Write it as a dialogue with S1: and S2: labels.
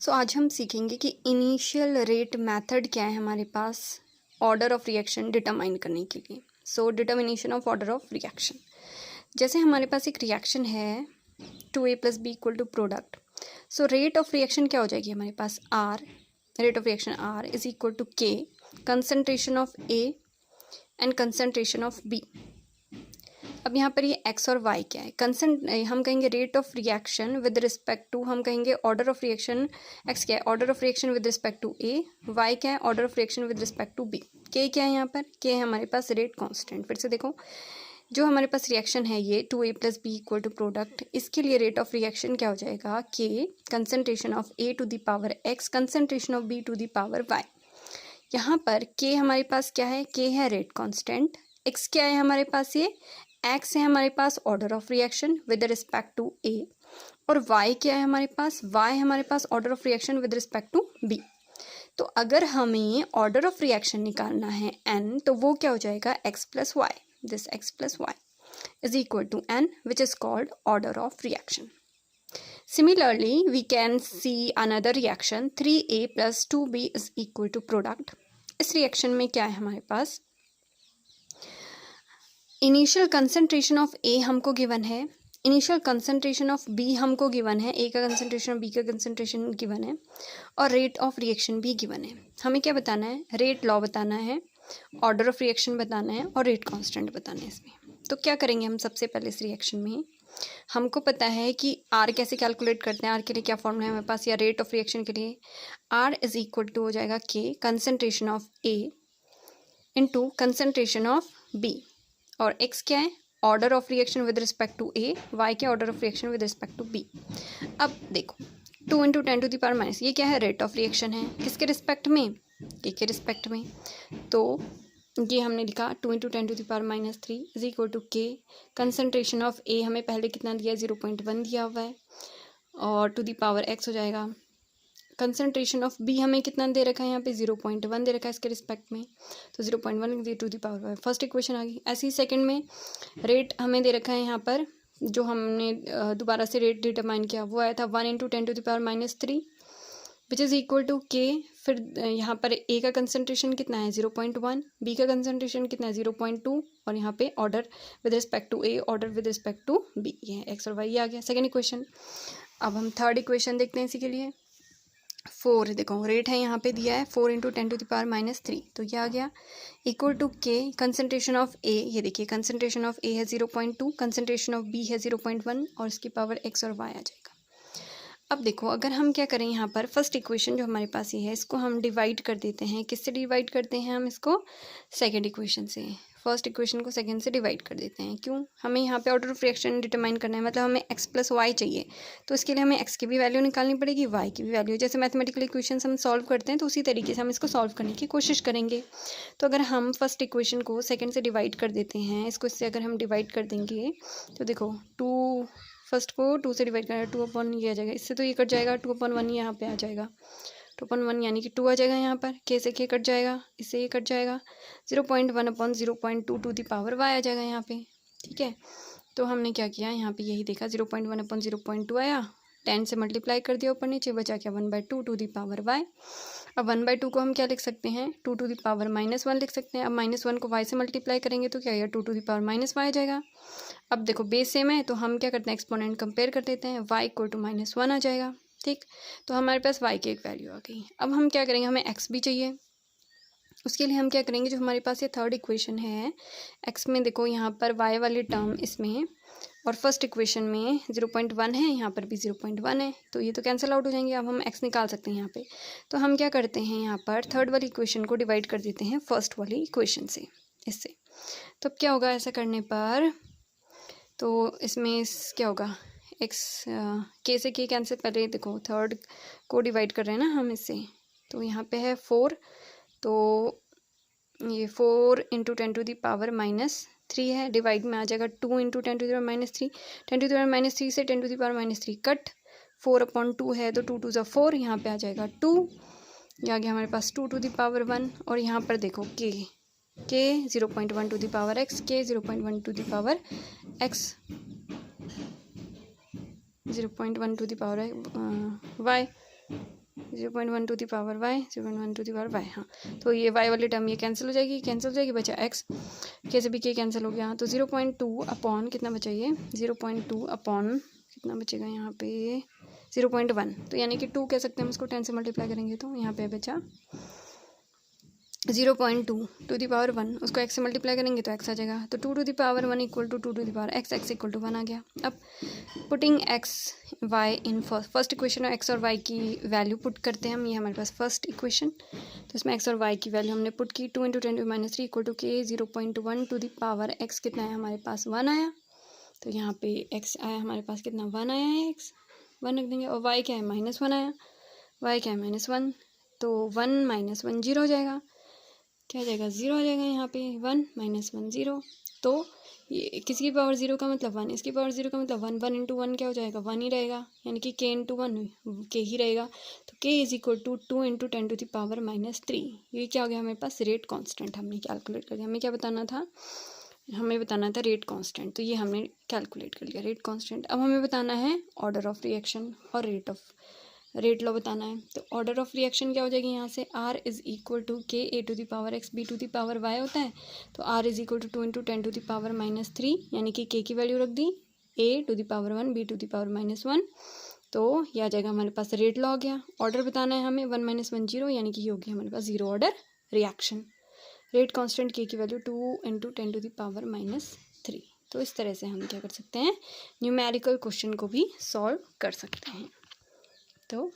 S1: सो आज हम सीखेंगे कि इनिशियल रेट मेथड क्या है हमारे पास ऑर्डर ऑफ रिएक्शन डिटरमाइन करने के लिए। So determination of order of reaction, जैसे हमारे पास एक रिएक्शन है 2a+b equal to product. So rate of reaction क्या हो जाएगी हमारे पास R, rate of reaction R is equal to K concentration of A and concentration of B. अब यहाँ पर ये x और y क्या है, हम कहेंगे rate of reaction with respect to, हम कहेंगे ऑर्डर ऑफ रिएक्शन x क्या है, order of reaction with respect to a, y क्या है, order of reaction with respect to b, k क्या है यहाँ पर, k है हमारे पास रेट कांस्टेंट। फिर से देखो जो हमारे पास रिएक्शन है ये 2a+b इक्वल टू प्रोडक्ट, इसके लिए रेट ऑफ रिएक्शन क्या हो जाएगा k concentration of a to the power x concentration of b to the power y। यहाँ पर k हमारे पास क्या है, k है रेट कांस्टेंट, x क्या है हमारे पास, ये x है हमारे पास order of reaction with respect to a, और y क्या है हमारे पास, y हमारे पास order of reaction with respect to b। तो अगर हमें ऑर्डर ऑफ रिएक्शन निकालना है n, तो वो क्या हो जाएगा x plus Y, this x plus Y is equal to n which is called order of reaction. Similarly, we can see another reaction 3a plus 2b is equal to product। इस reaction में क्या है हमारे पास, initial concentration of ए हमको given है, initial concentration of B हमको given है, ए का कंसनट्रेशन बी का कंसनट्रेशन गिवन है, और रेट ऑफ रिएक्शन भी गिवन है। हमें क्या बताना है, रेट लॉ बताना है, ऑर्डर ऑफ रिएक्शन बताना है और रेट कांस्टेंट बताना है इसमें। तो क्या करेंगे हम, सबसे पहले इस रिएक्शन में हमको पता है कि आर कैसे कैलकुलेट करते हैं, आर के लिए क्या फॉर्मूला है हमारे पास, या रेट ऑफ रिएक्शन के लिए आर इज इक्वल टू हो जाएगा K concentration of A into concentration of B, और x क्या है, order of reaction with respect to a, y क्या order of reaction with respect to b। अब देखो 2 into 10 to the power minus, ये क्या है, रेट ऑफ रिएक्शन है, किसके रिस्पेक्ट में, k के रिस्पेक्ट में। तो ये हमने लिखा 2 into 10 to the power minus 3 is equal to K concentration of a हमें पहले कितना दिया है, 0.1 दिया हुआ है, और टू द पावर x हो जाएगा, कंसनट्रेशन ऑफ बी हमें कितना दे रखा है, यहाँ पे 0.1 दे रखा है इसके रिस्पेक्ट में, तो 0.1 to the power 5, first equation आ गई। ऐसे ही सेकंड में रेट हमें दे रखा है, यहाँ पर जो हमने दोबारा से रेट डिटरमाइन किया वो आया था 1 into 10 to the power minus 3 which is equal to K. फिर यहाँ पर ए का कंसनट्रेशन कितना है 0.1, बी का कंसनट्रेशन कितना है 0.2, और यहाँ पे order with respect to A, order with respect to B, ये एक्स और वाई आ गया सेकेंड इक्वेशन। अब हम थर्ड इक्वेशन देखते हैं इसी के लिए। 4 देखो रेट है यहाँ पे दिया है 4 into 10 to the power minus 3, तो ये आ गया equal to K concentration of A, ये देखिए कंसनट्रेशन ऑफ ए है 0.2, कंसनट्रेशन ऑफ बी है 0.1, और इसकी पावर एक्स और वाई आ जाएगा। अब देखो अगर हम क्या करें, यहाँ पर फर्स्ट इक्वेशन जो हमारे पास ये है इसको हम डिवाइड कर देते हैं, किससे डिवाइड करते हैं हम इसको, सेकेंड इक्वेशन से, फर्स्ट इक्वेशन को सेकंड से डिवाइड कर देते हैं। क्यों, हमें यहाँ पे ऑर्डर ऑफ रिएक्शन डिटरमाइन करना है, मतलब हमें x प्लस वाई चाहिए, तो इसके लिए हमें x की भी वैल्यू निकालनी पड़ेगी, y की भी वैल्यू। जैसे मैथमेटिकल इक्वेशंस हम सॉल्व करते हैं तो उसी तरीके से हम इसको सॉल्व करने की कोशिश करेंगे। तो अगर हम फर्स्ट इक्वेशन को सेकेंड से डिवाइड कर देते हैं, इसको इससे अगर हम डिवाइड कर देंगे तो देखो 2, फर्स्ट को 2 से डिवाइड करना, 2/1 ये आ जाएगा, इससे तो ये कट जाएगा, 2/1 यहाँ पे आ जाएगा, 2/1 यानी कि 2 आ जाएगा, यहाँ पर k से k कट जाएगा, इससे ये कट जाएगा, 0.1/0.2 टू दी पावर y आ जाएगा यहाँ पे, ठीक है। तो हमने क्या किया, यहाँ पे यही देखा 0.1/0.2 आया, 10 से मल्टीप्लाई कर दिया ऊपर नीचे, बचा क्या 1/2 टू दी पावर y। अब 1/2 को हम क्या लिख सकते हैं, 2 टू दी पावर -1 लिख सकते हैं। अब -1 को y से मल्टीप्लाई करेंगे तो क्या आएगा, 2 टू दी पावर -y आ जाएगा। अब देखो बेस सेम है तो हम क्या करते हैं, एक्सपोनेंट कंपेयर कर देते हैं, y इक्वल टू -1 आ जाएगा, ठीक। तो हमारे पास y की एक वैल्यू आ गई। अब हम क्या करेंगे, हमें x भी चाहिए, उसके लिए हम क्या करेंगे, जो हमारे पास ये थर्ड इक्वेशन है, x में देखो यहाँ पर y वाली टर्म इसमें, और फर्स्ट इक्वेशन में 0.1 है, यहाँ पर भी 0.1 है, तो ये तो कैंसिल आउट हो जाएंगे। अब हम x निकाल सकते हैं यहाँ पे, तो हम क्या करते हैं, यहाँ पर थर्ड वाली इक्वेशन को डिवाइड कर देते हैं फर्स्ट वाली इक्वेशन से, इससे। तो अब क्या होगा ऐसा करने पर, तो इसमें क्या होगा, x k से k कैंसिल, पहले देखो थर्ड को डिवाइड कर रहे हैं ना हम इससे, तो यहाँ पे है 4, तो ये 4 इंटू 10 टू दी पावर -3 है, डिवाइड में आ जाएगा 2 into 10 to the power -3, 10 to the power -3 से 10 टू दी पावर -3 कट, 4/2 है तो 2 2 ज़ा 4, यहाँ पे आ जाएगा 2, ये आ गया हमारे पास 2 टू दी पावर 1, और यहाँ पर देखो k 0.1 to the power x, k 0.1 to the power x, 0.1 to the power y, 0.1 to the power Y, 0.1 to the power Y. हाँ, तो ये वाई वाली टर्म ये कैंसिल हो जाएगी, बचा एक्स, के से भी के कैंसिल हो गया, तो 0.2 अपॉन कितना बचा, ये 0.2 अपॉन कितना बचेगा यहाँ पे 0.1, तो यानी कि 2 कह सकते हैं हम इसको, 10 से मल्टीप्लाई करेंगे तो यहाँ पे बचा 0.2 टू दी पावर 1, उसको x से मल्टीप्लाई करेंगे तो x आ जाएगा, तो 2 to the power 1 equal to 2 to the power x equal to 1 आ गया। अब putting x y in first equation और x और y की वैल्यू पुट करते हैं हम, ये हमारे पास फर्स्ट इक्वेशन, तो इसमें x और y की वैल्यू हमने पुट की, 2 into 10⁻³ equal to k 0.1 to the power x कितना है हमारे पास 1 आया, तो यहाँ पे x आया हमारे पास कितना 1 आया है, x 1 रख देंगे, और y क्या है -1 आया, y क्या है -1, तो 1 - 1 0 हो जाएगा, क्या आ जाएगा 0 आ जाएगा यहाँ पे, 1 - 1 0, तो ये किसी की पावर 0 का मतलब 1, इसकी पावर 0 का मतलब 1, 1 इंटू 1 क्या हो जाएगा 1 ही रहेगा, यानी कि k इंटू 1 k ही रहेगा, तो k is equal to 2 into 10 to the power -3। ये क्या हो गया हमारे पास रेट कांस्टेंट, हमने कैलकुलेट कर लिया, हमें क्या बताना था, हमें बताना था रेट कांस्टेंट, तो ये हमने कैलकुलेट कर लिया रेट कांस्टेंट। अब हमें बताना है ऑर्डर ऑफ रिएक्शन और रेट लॉ बताना है, तो ऑर्डर ऑफ रिएक्शन क्या हो जाएगी यहाँ से, r is equal to K a to the power x b to the power y होता है, तो r is equal to 2 into 10 to the power -3, यानी कि k की वैल्यू रख दी, a to the power 1 b to the power -1, तो यह आ जाएगा हमारे पास रेट लॉ आ गया। ऑर्डर बताना है हमें 1 - 1 0, यानी कि ये हो गया हमारे पास zero order reaction. Rate constant k की value 2 into 10 to the power -3। तो इस तरह से हम क्या कर सकते हैं, न्यूमेरिकल क्वेश्चन को भी सॉल्व कर सकते हैं। तो